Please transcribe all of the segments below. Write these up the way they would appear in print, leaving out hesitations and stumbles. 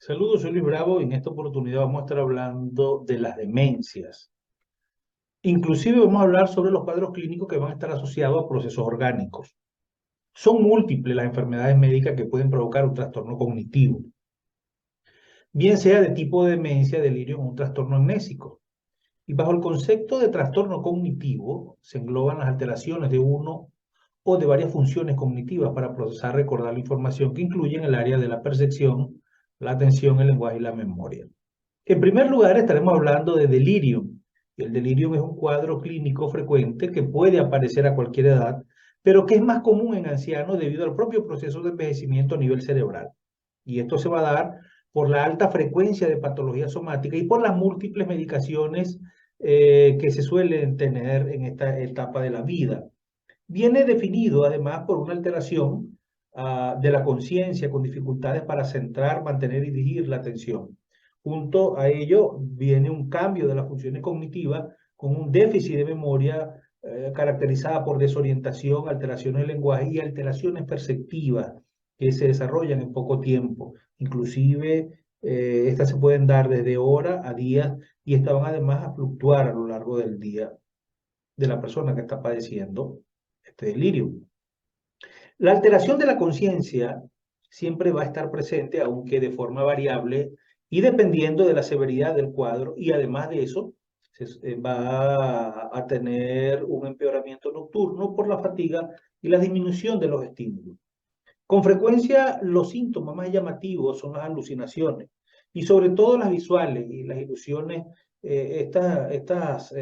Saludos, soy Luis Bravo y en esta oportunidad vamos a estar hablando de las demencias. Inclusive vamos a hablar sobre los cuadros clínicos que van a estar asociados a procesos orgánicos. Son múltiples las enfermedades médicas que pueden provocar un trastorno cognitivo, bien sea de tipo de demencia, delirio o un trastorno amnésico. Y bajo el concepto de trastorno cognitivo se engloban las alteraciones de uno o de varias funciones cognitivas para procesar, recordar la información que incluyen el área de la percepción, la atención, el lenguaje y la memoria. En primer lugar, estaremos hablando de delirium. El delirium es un cuadro clínico frecuente que puede aparecer a cualquier edad, pero que es más común en ancianos debido al propio proceso de envejecimiento a nivel cerebral. Y esto se va a dar por la alta frecuencia de patología somática y por las múltiples medicaciones que se suelen tener en esta etapa de la vida. Viene definido además por una alteración de la conciencia con dificultades para centrar, mantener y dirigir la atención. Junto a ello viene un cambio de las funciones cognitivas con un déficit de memoria caracterizada por desorientación, alteraciones del lenguaje y alteraciones perceptivas que se desarrollan en poco tiempo. Inclusive estas se pueden dar desde horas a días y estas van además a fluctuar a lo largo del día de la persona que está padeciendo este delirio. La alteración de la conciencia siempre va a estar presente, aunque de forma variable y dependiendo de la severidad del cuadro, y además de eso, va a tener un empeoramiento nocturno por la fatiga y la disminución de los estímulos. Con frecuencia, los síntomas más llamativos son las alucinaciones, y sobre todo las visuales y las ilusiones, estas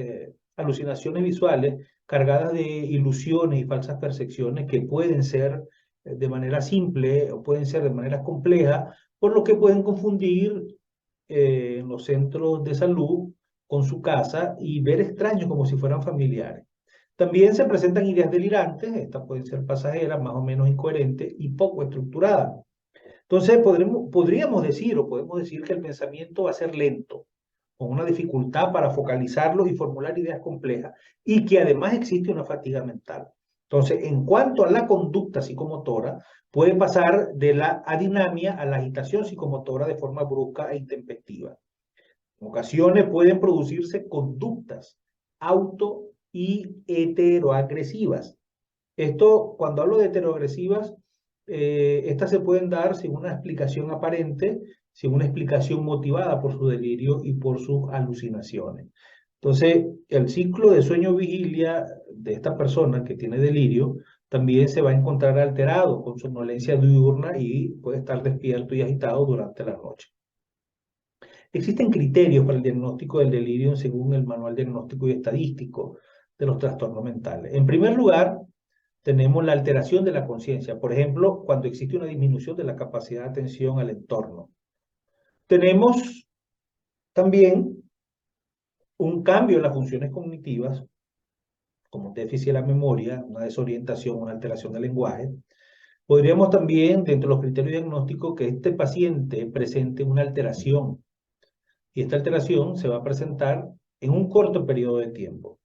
alucinaciones visuales cargadas de ilusiones y falsas percepciones que pueden ser de manera simple o pueden ser de manera compleja, por lo que pueden confundir en los centros de salud con su casa y ver extraños como si fueran familiares. También se presentan ideas delirantes, estas pueden ser pasajeras, más o menos incoherentes y poco estructuradas. Entonces podríamos decir o podemos decir que el pensamiento va a ser lento, con una dificultad para focalizarlo y formular ideas complejas, y que además existe una fatiga mental. Entonces, en cuanto a la conducta psicomotora, puede pasar de la adinamia a la agitación psicomotora de forma brusca e intempestiva. En ocasiones pueden producirse conductas auto y heteroagresivas. Esto, cuando hablo de heteroagresivas, estas se pueden dar sin una explicación aparente, sin una explicación motivada por su delirio y por sus alucinaciones. Entonces, el ciclo de sueño-vigilia de esta persona que tiene delirio también se va a encontrar alterado con somnolencia diurna y puede estar despierto y agitado durante la noche. Existen criterios para el diagnóstico del delirio según el Manual Diagnóstico y Estadístico de los Trastornos Mentales. En primer lugar, tenemos la alteración de la conciencia, por ejemplo, cuando existe una disminución de la capacidad de atención al entorno. Tenemos también un cambio en las funciones cognitivas, como déficit de la memoria, una desorientación, una alteración del lenguaje. Podríamos también, dentro de los criterios diagnósticos, que este paciente presente una alteración, y esta alteración se va a presentar en un corto periodo de tiempo.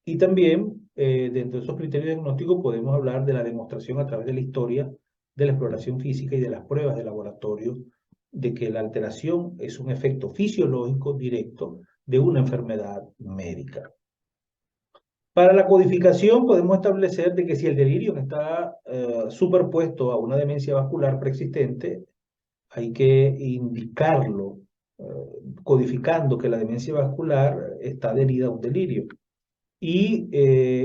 Y también, dentro de esos criterios diagnósticos, podemos hablar de la demostración a través de la historia, de la exploración física y de las pruebas de laboratorio, de que la alteración es un efecto fisiológico directo de una enfermedad médica. Para la codificación podemos establecer de que si el delirio está superpuesto a una demencia vascular preexistente, hay que indicarlo, eh, codificando que la demencia vascular está adherida a un delirio y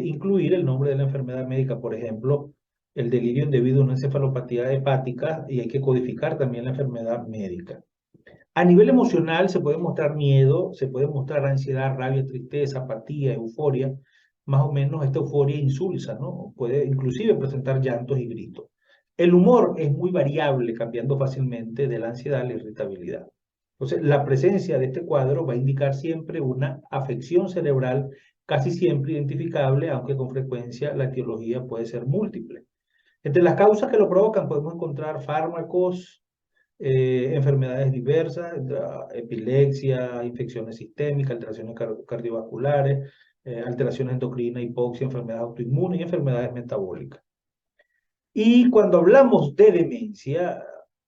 incluir el nombre de la enfermedad médica, por ejemplo, el delirio debido a una encefalopatía hepática, y hay que codificar también la enfermedad médica. A nivel emocional se puede mostrar miedo, se puede mostrar ansiedad, rabia, tristeza, apatía, euforia, más o menos esta euforia insulsa, ¿no? Puede inclusive presentar llantos y gritos. El humor es muy variable, cambiando fácilmente de la ansiedad a la irritabilidad. Entonces, la presencia de este cuadro va a indicar siempre una afección cerebral casi siempre identificable, aunque con frecuencia la etiología puede ser múltiple. Entre las causas que lo provocan podemos encontrar fármacos, enfermedades diversas, epilepsia, infecciones sistémicas, alteraciones cardiovasculares, alteraciones endocrinas, hipoxia, enfermedades autoinmunes y enfermedades metabólicas. Y cuando hablamos de demencia,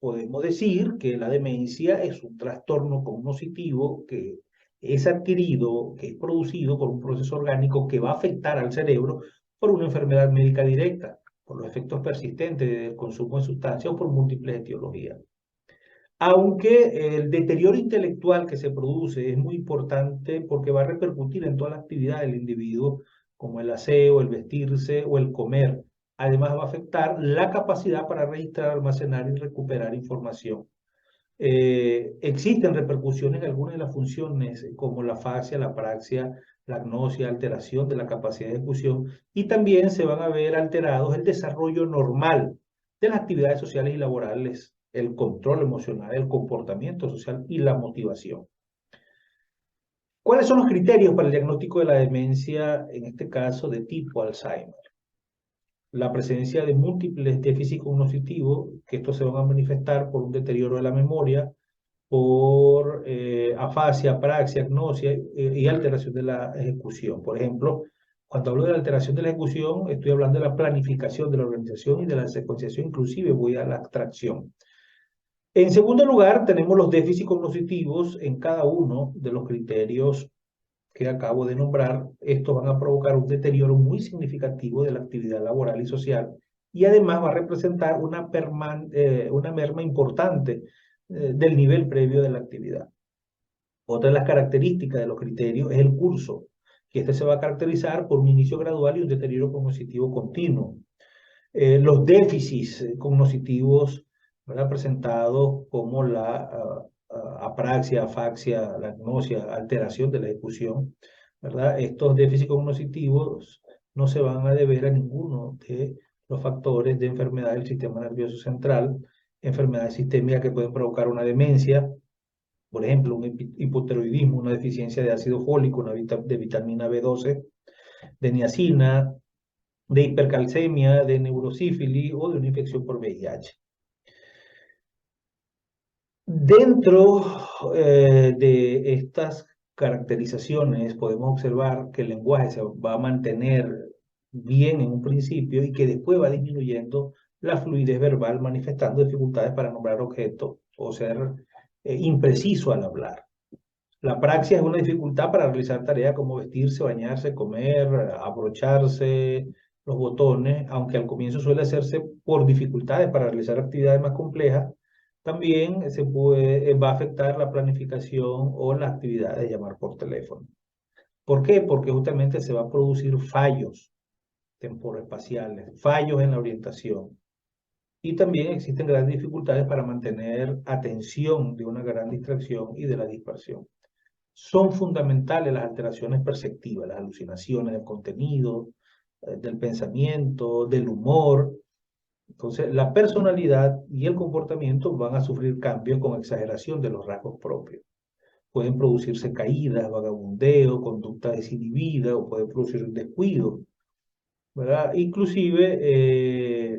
podemos decir que la demencia es un trastorno cognitivo que es adquirido, que es producido por un proceso orgánico que va a afectar al cerebro por una enfermedad médica directa, por los efectos persistentes del consumo de sustancias o por múltiples etiologías. Aunque el deterioro intelectual que se produce es muy importante porque va a repercutir en toda la actividad del individuo, como el aseo, el vestirse o el comer. Además va a afectar la capacidad para registrar, almacenar y recuperar información. Existen repercusiones en algunas de las funciones como la afasia, la apraxia, la agnosia, alteración de la capacidad de ejecución y también se van a ver alterados el desarrollo normal de las actividades sociales y laborales, el control emocional, el comportamiento social y la motivación. ¿Cuáles son los criterios para el diagnóstico de la demencia, en este caso de tipo Alzheimer? La presencia de múltiples déficits cognitivos, que estos se van a manifestar por un deterioro de la memoria, por afasia, apraxia, agnosia y alteración de la ejecución. Por ejemplo, cuando hablo de la alteración de la ejecución, estoy hablando de la planificación, de la organización y de la secuenciación, inclusive voy a la abstracción. En segundo lugar, tenemos los déficits cognitivos en cada uno de los criterios que acabo de nombrar. Estos van a provocar un deterioro muy significativo de la actividad laboral y social y además va a representar una merma importante del nivel previo de la actividad. Otra de las características de los criterios es el curso, que este se va a caracterizar por un inicio gradual y un deterioro cognitivo continuo. Los déficits cognitivos, ¿verdad?, presentados como la apraxia, afaxia, la agnosia, alteración de la ejecución, ¿verdad? Estos déficits cognitivos no se van a deber a ninguno de los factores de enfermedad del sistema nervioso central, enfermedades sistémicas que pueden provocar una demencia, por ejemplo, un hipotiroidismo, una deficiencia de ácido fólico, de vitamina B12, de niacina, de hipercalcemia, de neurosífilis o de una infección por VIH. Dentro de estas caracterizaciones podemos observar que el lenguaje se va a mantener bien en un principio y que después va disminuyendo la fluidez verbal, manifestando dificultades para nombrar objetos o ser impreciso al hablar. La praxia es una dificultad para realizar tareas como vestirse, bañarse, comer, abrocharse los botones, aunque al comienzo suele hacerse por dificultades para realizar actividades más complejas, también va a afectar la planificación o las actividades de llamar por teléfono. ¿Por qué? Porque justamente se va a producir fallos temporoespaciales, fallos en la orientación. Y también existen grandes dificultades para mantener atención de una gran distracción y de la dispersión. Son fundamentales las alteraciones perceptivas, las alucinaciones del contenido, del pensamiento, del humor. Entonces, la personalidad y el comportamiento van a sufrir cambios con exageración de los rasgos propios. Pueden producirse caídas, vagabundeo, conducta desinhibida o puede producir un descuido, ¿verdad? Inclusive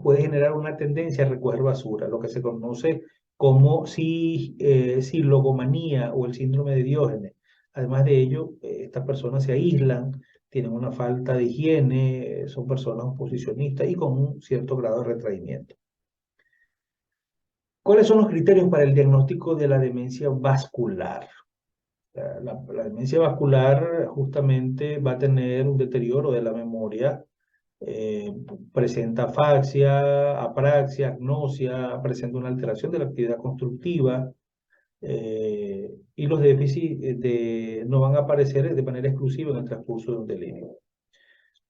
puede generar una tendencia a recoger basura, lo que se conoce como silogomanía o el síndrome de Diógenes. Además de ello, estas personas se aíslan, tienen una falta de higiene, son personas oposicionistas y con un cierto grado de retraimiento. ¿Cuáles son los criterios para el diagnóstico de la demencia vascular? La demencia vascular justamente va a tener un deterioro de la memoria, presenta afaxia, apraxia, agnosia, presenta una alteración de la actividad constructiva y los déficits no van a aparecer de manera exclusiva en el transcurso de un delirio.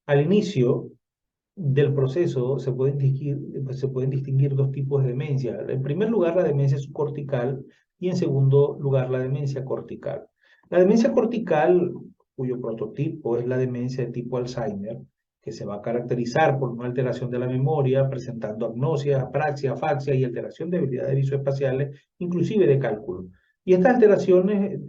Al inicio del proceso se pueden distinguir dos tipos de demencia. En primer lugar, la demencia subcortical y en segundo lugar, la demencia cortical. La demencia cortical, cuyo prototipo es la demencia de tipo Alzheimer, que se va a caracterizar por una alteración de la memoria, presentando agnosia, apraxia, afaxia y alteración de habilidades visoespaciales, inclusive de cálculo. Y estas alteraciones,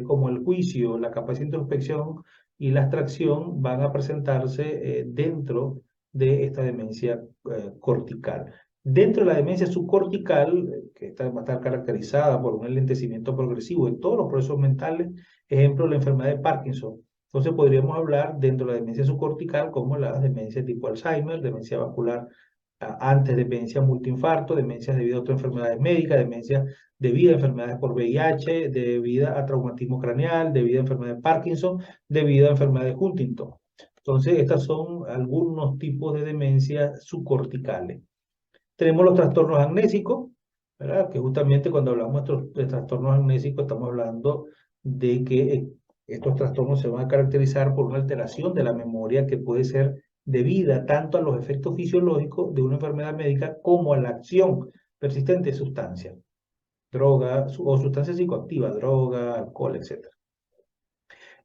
como el juicio, la capacidad de introspección y la abstracción, van a presentarse dentro de esta demencia cortical. Dentro de la demencia subcortical, que va a estar caracterizada por un enlentecimiento progresivo de todos los procesos mentales, ejemplo, la enfermedad de Parkinson. Entonces podríamos hablar dentro de la demencia subcortical como la demencia tipo Alzheimer, demencia vascular antes demencia multiinfarto, demencias debido a otras enfermedades médicas, demencias debido a enfermedades por VIH, debido a traumatismo craneal, debido a enfermedad de Parkinson, debido a enfermedad de Huntington. Entonces, estas son algunos tipos de demencias subcorticales. Tenemos los trastornos amnésicos, ¿verdad? Que justamente cuando hablamos de trastornos amnésicos estamos hablando de que estos trastornos se van a caracterizar por una alteración de la memoria que puede ser debida tanto a los efectos fisiológicos de una enfermedad médica como a la acción persistente de sustancias, droga o sustancias psicoactivas, droga, alcohol, etc.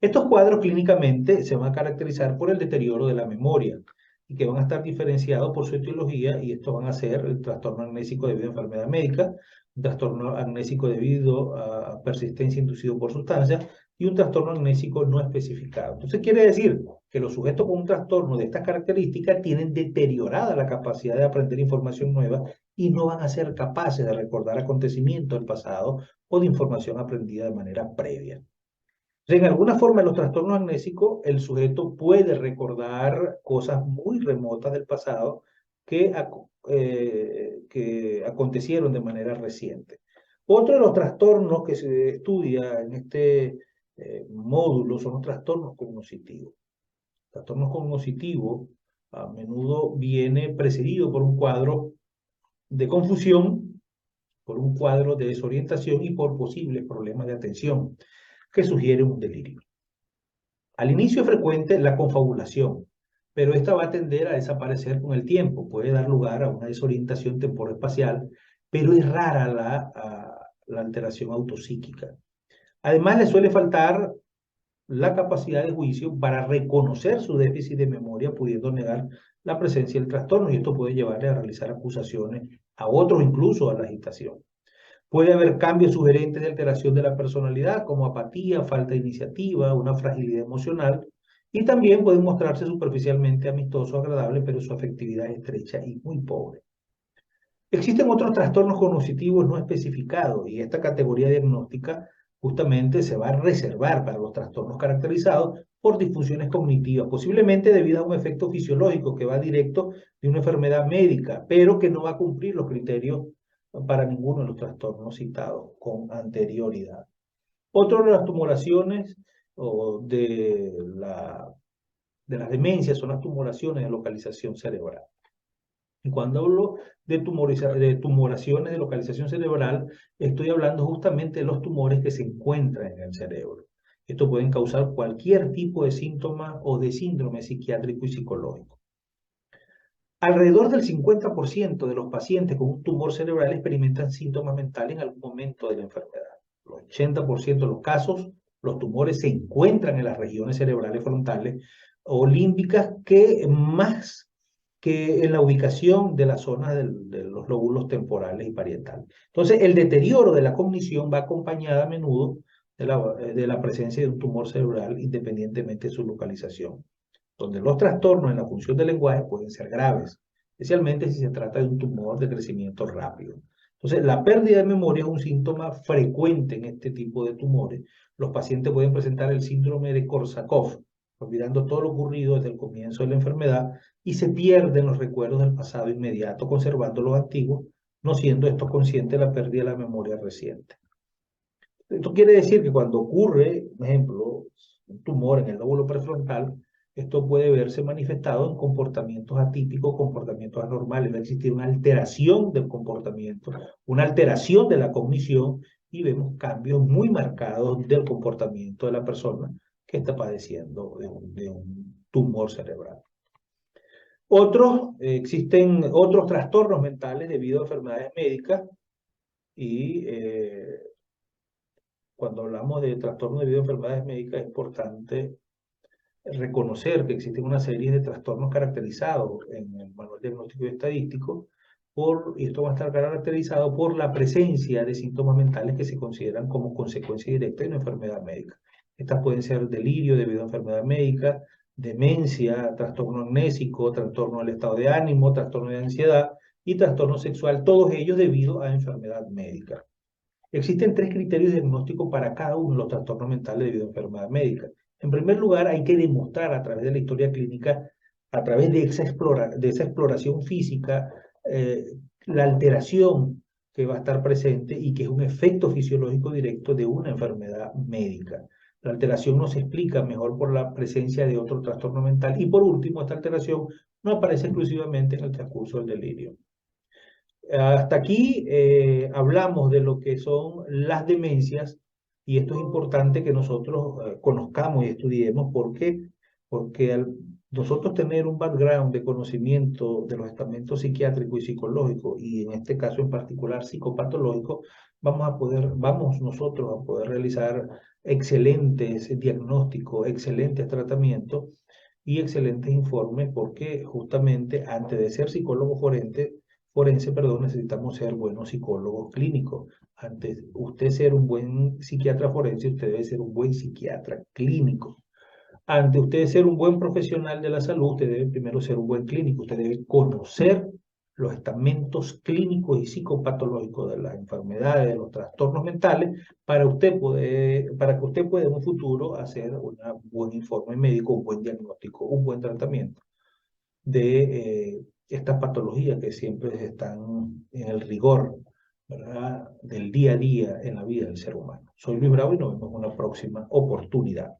Estos cuadros clínicamente se van a caracterizar por el deterioro de la memoria y que van a estar diferenciados por su etiología, y estos van a ser el trastorno amnésico debido a enfermedad médica, un trastorno amnésico debido a persistencia inducido por sustancias y un trastorno amnésico no especificado. Entonces quiere decir que los sujetos con un trastorno de estas características tienen deteriorada la capacidad de aprender información nueva y no van a ser capaces de recordar acontecimientos del pasado o de información aprendida de manera previa. En alguna forma, en los trastornos amnésicos, el sujeto puede recordar cosas muy remotas del pasado que acontecieron de manera reciente. Otro de los trastornos que se estudia en este módulo son los trastornos cognitivos. Trastornos cognitivos a menudo viene precedido por un cuadro de confusión, por un cuadro de desorientación y por posibles problemas de atención que sugiere un delirio. Al inicio es frecuente la confabulación, pero esta va a tender a desaparecer con el tiempo. Puede dar lugar a una desorientación temporoespacial, pero es rara la alteración autopsíquica. Además, le suele faltar la capacidad de juicio para reconocer su déficit de memoria, pudiendo negar la presencia del trastorno, y esto puede llevarle a realizar acusaciones a otros, incluso a la agitación. Puede haber cambios sugerentes de alteración de la personalidad, como apatía, falta de iniciativa, una fragilidad emocional, y también puede mostrarse superficialmente amistoso, agradable, pero su afectividad es estrecha y muy pobre. Existen otros trastornos cognitivos no especificados, y esta categoría diagnóstica justamente se va a reservar para los trastornos caracterizados por disfunciones cognitivas, posiblemente debido a un efecto fisiológico que va directo de una enfermedad médica, pero que no va a cumplir los criterios para ninguno de los trastornos citados con anterioridad. Otro de las tumoraciones o de las demencias son las tumoraciones de localización cerebral. Y cuando hablo de tumoraciones de localización cerebral, estoy hablando justamente de los tumores que se encuentran en el cerebro. Esto pueden causar cualquier tipo de síntoma o de síndrome psiquiátrico y psicológico. Alrededor del 50% de los pacientes con un tumor cerebral experimentan síntomas mentales en algún momento de la enfermedad. El 80% de los casos, los tumores se encuentran en las regiones cerebrales frontales o límbicas más que en la ubicación de las zonas de los lóbulos temporales y parietales. Entonces, el deterioro de la cognición va acompañado a menudo de la presencia de un tumor cerebral independientemente de su localización, donde los trastornos en la función del lenguaje pueden ser graves, especialmente si se trata de un tumor de crecimiento rápido. Entonces, la pérdida de memoria es un síntoma frecuente en este tipo de tumores. Los pacientes pueden presentar el síndrome de Korsakoff, olvidando todo lo ocurrido desde el comienzo de la enfermedad, y se pierden los recuerdos del pasado inmediato, conservando los antiguos, no siendo estos conscientes de la pérdida de la memoria reciente. Esto quiere decir que cuando ocurre, por ejemplo, un tumor en el lóbulo prefrontal, esto puede verse manifestado en comportamientos atípicos, comportamientos anormales. Va a existir una alteración del comportamiento, una alteración de la cognición, y vemos cambios muy marcados del comportamiento de la persona que está padeciendo de un tumor cerebral. Existen otros trastornos mentales debido a enfermedades médicas, y cuando hablamos de trastornos debido a enfermedades médicas es importante reconocer que existen una serie de trastornos caracterizados en el Manual Diagnóstico y Estadístico, y esto va a estar caracterizado por la presencia de síntomas mentales que se consideran como consecuencia directa de una enfermedad médica. Estas pueden ser delirio debido a enfermedad médica, demencia, trastorno amnésico, trastorno del estado de ánimo, trastorno de ansiedad y trastorno sexual, todos ellos debido a enfermedad médica. Existen 3 criterios diagnósticos para cada uno de los trastornos mentales debido a enfermedad médica. En primer lugar, hay que demostrar a través de la historia clínica, a través de esa exploración física, eh, la alteración que va a estar presente y que es un efecto fisiológico directo de una enfermedad médica. La alteración no se explica mejor por la presencia de otro trastorno mental. Y por último, esta alteración no aparece exclusivamente en el transcurso del delirio. Hasta aquí hablamos de lo que son las demencias y esto es importante que nosotros conozcamos y estudiemos. ¿Por qué? Porque al nosotros tener un background de conocimiento de los estamentos psiquiátrico y psicológico y en este caso en particular psicopatológico, vamos nosotros a poder realizar excelentes diagnósticos, excelentes tratamientos y excelentes informes porque justamente antes de ser psicólogo forense, perdón, necesitamos ser buenos psicólogos clínicos. Antes usted ser un buen psiquiatra forense, usted debe ser un buen psiquiatra clínico. Antes usted ser un buen profesional de la salud, usted debe primero ser un buen clínico. Usted debe conocer los estamentos clínicos y psicopatológicos de las enfermedades, de los trastornos mentales, para que usted pueda en un futuro hacer un buen informe médico, un buen diagnóstico, un buen tratamiento de estas patologías que siempre están en el rigor, ¿verdad?, del día a día en la vida del ser humano. Soy Luis Bravo y nos vemos en una próxima oportunidad.